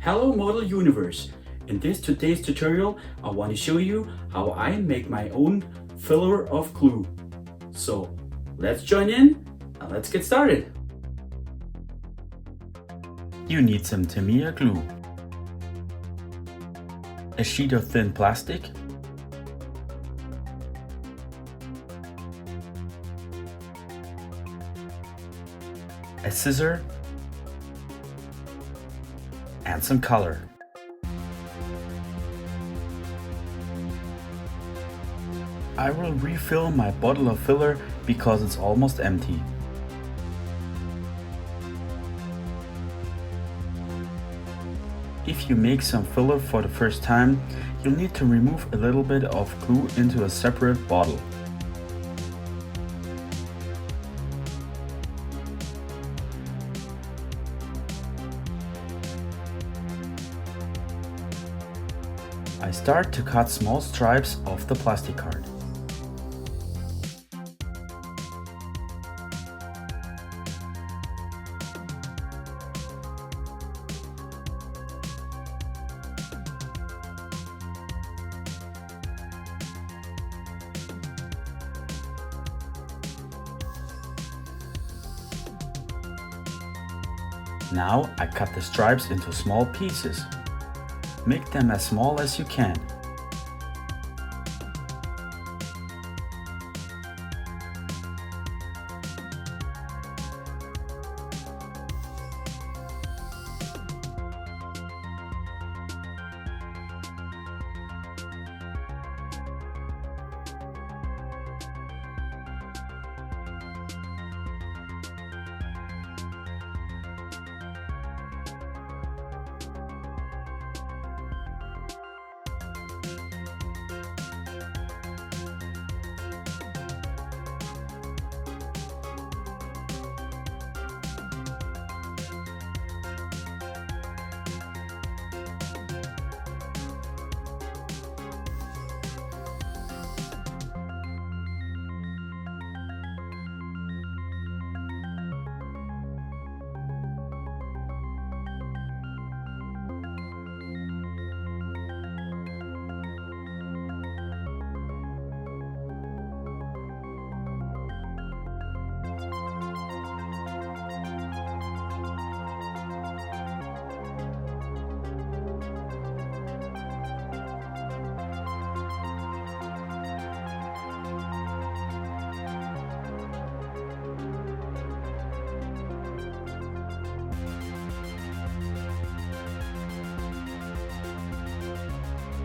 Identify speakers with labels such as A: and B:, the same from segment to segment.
A: Hello Model Universe! In today's tutorial I want to show you how I make my own filler of glue. So let's join in and let's get started. You need some Tamiya glue, a sheet of thin plastic, a scissor, and some color. I will refill my bottle of filler because it's almost empty. If you make some filler for the first time, you'll need to remove a little bit of glue into a separate bottle. I start to cut small stripes off the plastic card. Now I cut the stripes into small pieces. Make them as small as you can.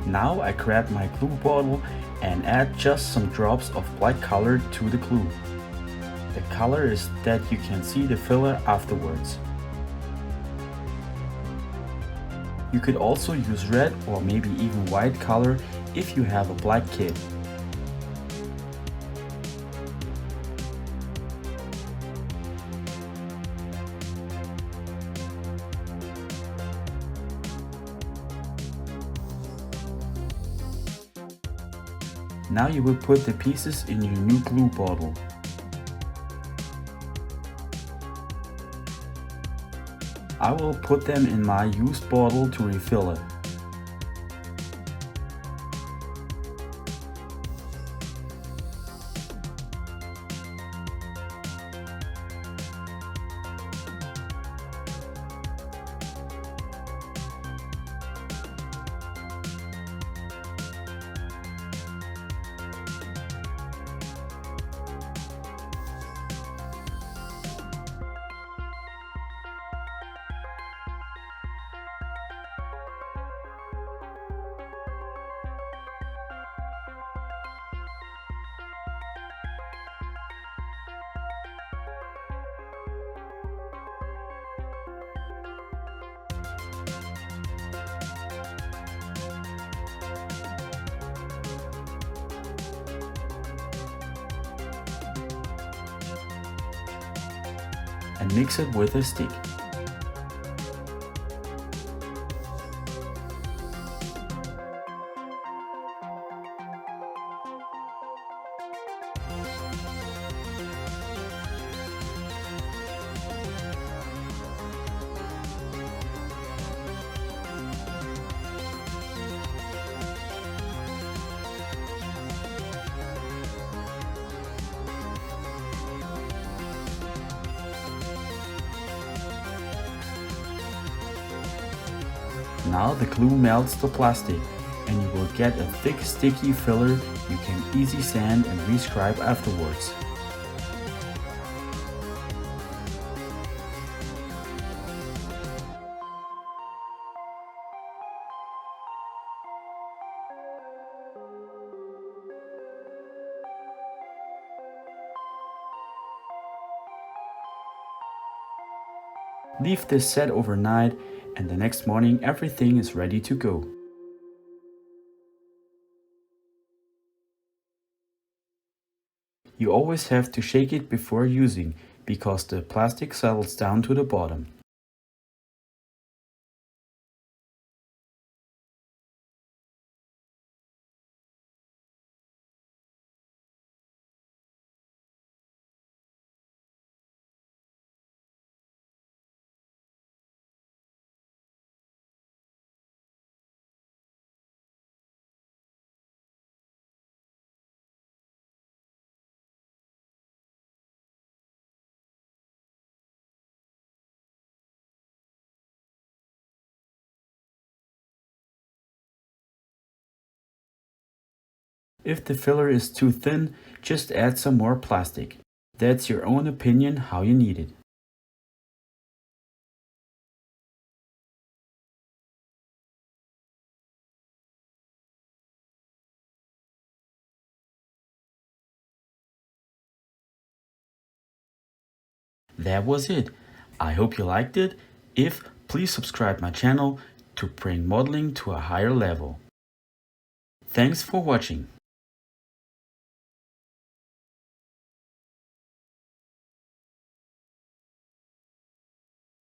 A: Now I grab my glue bottle and add just some drops of black color to the glue. The color is that you can see the filler afterwards. You could also use red or maybe even white color if you have a black kit. Now you will put the pieces in your new glue bottle. I will put them in my used bottle to refill it. And mix it with a stick. Now the glue melts the plastic and you will get a thick sticky filler you can easily sand and rescribe afterwards. Leave this set overnight and the next morning everything is ready to go. You always have to shake it before using because the plastic settles down to the bottom. If the filler is too thin, just add some more plastic. That's your own opinion how you need it. That was it. I hope you liked it. If, please subscribe my channel to bring modeling to a higher level. Thanks for watching.